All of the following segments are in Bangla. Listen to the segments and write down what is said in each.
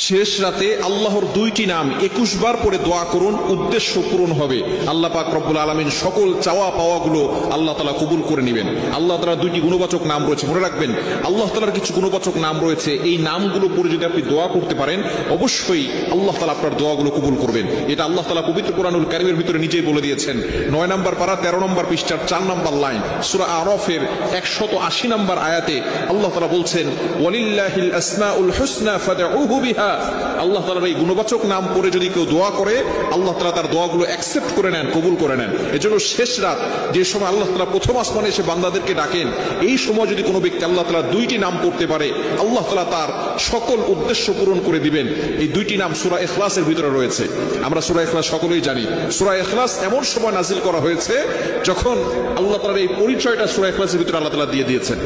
শেষ রাতে আল্লাহর দুইটি নাম 21 বার পরে দোয়া করুন, উদ্দেশ্য পূরণ হবে। আল্লাহ পাক রব্বুল আলামিন সকল চাওয়া পাওয়াগুলো আল্লাহ তাআলা কবুল করে নেবেন। আল্লাহ তাআলার দুইটি গুণবাচক নাম রয়েছে, মনে রাখবেন আল্লাহ তাআলার কিছু গুণবাচক নাম রয়েছে, এই নামগুলো পড়ে যদি আপনি দোয়া করতে পারেন অবশ্যই আল্লাহ তাআলা আপনার দোয়াগুলো কবুল করবেন। এটা আল্লাহ তাআলা পবিত্র কোরআনুল কারীমের ভিতরে নিজেই বলে দিয়েছেন। 9 নম্বর পারা 13 নম্বর পৃষ্ঠার 4 নম্বর লাইন সূরা আরাফের 180 নম্বর আয়াতে আল্লাহ তাআলা বলছেন, ওয়ালিল্লাহিল আসমাউল হুসনা ফাদউহু বিহা। আল্লাহ তাআলার এই গুণবাচক নাম পড়ে যদি কেউ দোয়া করে আল্লাহ তাআলা তার দোয়াগুলো অ্যাকসেপ্ট করে নেন, কবুল করে নেন। এজন্য শেষ রাত যে সময় আল্লাহ তাআলা প্রথম আসমানে এসে বান্দাদেরকে ডাকেন, এই সময় যদি কোনো ব্যক্তি আল্লাহ তাআলা দুইটি নাম পড়তে পারে আল্লাহ তাআলা তার সকল উদ্দেশ্য পূরণ করে দিবেন। এই দুইটি নাম সূরা ইখলাসের ভিতরে রয়েছে। আমরা সূরা ইখলাস সকলেই জানি। সূরা ইখলাস এমন সময় নাজিল করা হয়েছে যখন আল্লাহ তাআলার এই পরিচয়টা সূরা ইখলাসের ভিতরে আল্লাহ তাআলা দিয়ে দিয়েছেন।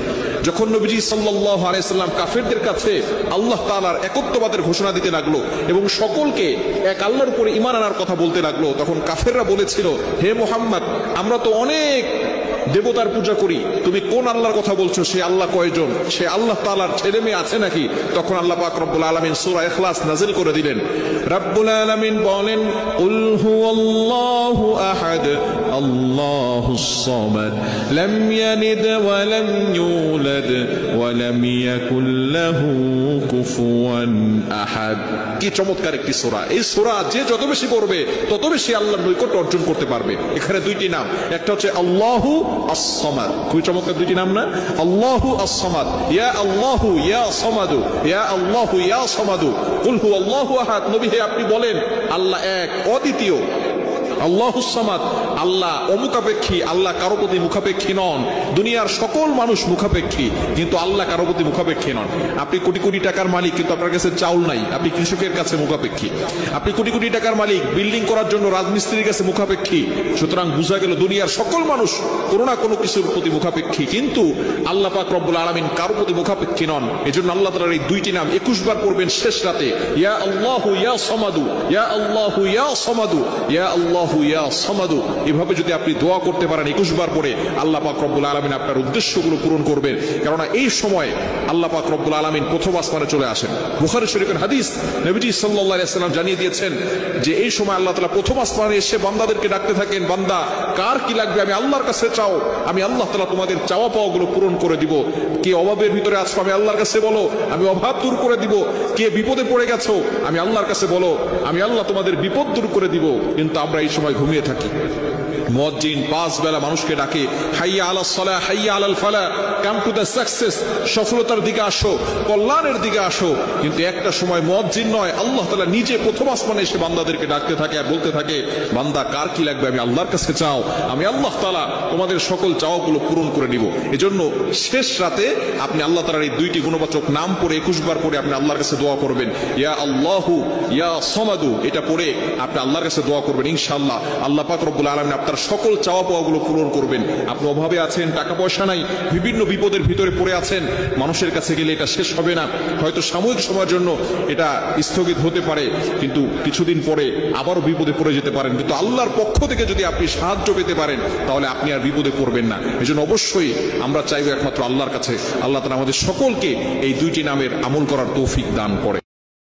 যখন নবীজি সাল্লাল্লাহু আলাইহি সাল্লাম কাফেরদের কাছে আল্লাহ তাআলার একত্ববাদের ঘোষণা দিতে লাগলো এবং সকলকে এক আল্লাহর উপরে ঈমান আনার কথা বলতে লাগলো, তখন কাফেররা বলেছিল, হে মুহাম্মদ, আমরা তো অনেক দেবতার পূজা করি, তুমি কোন আল্লাহর কথা বলছো? সে আল্লাহ কয়জন? সে আল্লাহ তাআলার ছেলে মেয়ে আছে নাকি? তখন আল্লাহ পাক রব্বুল আলামিন সূরা ইখলাস নাযিল করে দিলেন। রব্বুল আলামিন বলেন, কুল হুয়াল্লাহু আহাদ আল্লাহুস সামাদ লাম ইয়ালিদ ওয়া লাম ইউলাদ ওয়া লাম ইয়াকুল লাহু কুফুয়ান আহাদ। কি চমৎকার একটি সূরা! এই সূরা যে যত বেশি পড়বে তত বেশি আল্লাহর নৈকট্য অর্জন করতে পারবে। এখানে দুইটি নাম, একটা হচ্ছে আল্লাহু as-সামাদ, খুবই চমৎকার দুইটি নাম না? আল্লাহু as-সামাদ, ইয়া আল্লাহু ইয়া সামাদু, ইয়া আল্লাহু ইয়া সামাদু, কুল হুয়াল্লাহু আহাদ। নবী হে আপনি বলেন আল্লাহ এক, অদ্বিতীয়। আল্লাহুস সামাদ, আল্লাহ অমুখাপেক্ষী, আল্লাহ কারো প্রতি মুখাপেক্ষী নন। দুনিয়ার সকল মানুষ মুখাপেক্ষী, কিন্তু আল্লাহ কারো প্রতি মুখাপেক্ষী নন। আপনি কোটি কোটি টাকার মালিক, কিন্তু আপনার কাছে চাউল নাই, আপনি কৃষকের কাছে মুখাপেক্ষী। আপনি কোটি কোটি টাকার মালিক, বিল্ডিং করার জন্য রাজমিস্ত্রির কাছে মুখাপেক্ষী। সুতরাং বোঝা গেল দুনিয়ার সকল মানুষ কোনো না কোনো কিছুর প্রতি মুখাপেক্ষী, কিন্তু আল্লাহ পাক রব্বুল আলামিন কারো প্রতি মুখাপেক্ষী নন। এজন্য আল্লাহ তাআলার এই দুইটি নাম 21 বার পড়বেন শেষ রাতে, ইয়া আল্লাহু ইয়া সামাদু, ইয়া আল্লাহু ইয়া সামাদু, ইয়া আল্লাহু ইয়া সামাদু। এভাবে যদি আপনি দোয়া করতে পারেন 21 বার পরে, আল্লাহ পাক রব্বুল আলামিন আপনার উদ্দেশ্যগুলো পূরণ করবেন। কেননা এই সময় আল্লাহ পাক রব্বুল আলামিন প্রথম আসমানে চলে আসেন। বুখারী শরীফের হাদিস, নবীজি সাল্লাল্লাহু আলাইহি ওয়াসাল্লাম জানিয়ে দিয়েছেন যে এই সময় আল্লাহ তাআলা প্রথম আসমানে এসে বান্দাদেরকে ডাকতে থাকেন, বান্দা কার কি লাগবে আমি আল্লাহর কাছে চাও, আমি আল্লাহ তাআলা তোমাদের চাওয়া পাওয়াগুলো পূরণ করে দিব। কে অভাবের ভিতরে আছো আমি আল্লাহর কাছে বলো, আমি অভাব দূর করে দিব। কে বিপদে পড়ে গেছো আমি আল্লাহর কাছে বলো, আমি আল্লাহ তোমাদের বিপদ দূর করে দিব। কিন্তু আমরা এই সময় ঘুমিয়ে থাকি। মুয়াজ্জিন 5 বেলা মানুষকে ডাকে, হাইয়া আলাস সালাহ হাইয়া আলাল ফালাহ, কাম টু দ্য সাকসেস, সফলতার দিকে আসো, কল্যাণের দিকে আসো। কিন্তু একটা সময় মুয়াজ্জিন নয়, আল্লাহ তাআলা নিজে প্রথম আসমানে এসে বান্দাদেরকে ডাকতে থাকে আর বলতে থাকে, বান্দা কার কি লাগবে আমি আল্লাহর কাছে চাও, আমি আল্লাহ তাআলা তোমাদের সকল চাওয়াগুলো পূরণ করে দিব। এজন্য শেষ রাতে আপনি আল্লাহ তাআলার এই দুইটি গুণবাচক নাম পড়ে 21 বার পরে আপনি আল্লাহর কাছে দোয়া করবেন, ইয়া আল্লাহু ইয়া সামাদু। এটা পড়ে আপনি আল্লাহর কাছে দোয়া করবেন, ইনশাআল্লাহ আল্লাহ পাক রব্বুল আলামিন আপনার সকল চাওয়া পাওয়াগুলো পূরণ করবেন। আপনি অভাবে আছেন, টাকা পয়সা নাই, বিভিন্ন বিপদের ভিতরে পড়ে আছেন, মানুষের কাছে গেলে এটা শেষ হবে না। হয়তো সাময়িক সময়ের জন্য এটা স্থগিত হতে পারে, কিন্তু কিছুদিন পরে আবারও বিপদে পড়ে যেতে পারেন। কিন্তু আল্লাহর পক্ষ থেকে যদি আপনি সাহায্য পেতে পারেন তাহলে আপনি আর বিপদে পড়বেন না। এজন্য অবশ্যই আমরা চাইবো একমাত্র আল্লাহর কাছে, আল্লাহ তাআলা আমাদের সকলকে এই দুইটি নামের আমল করার তৌফিক দান করে।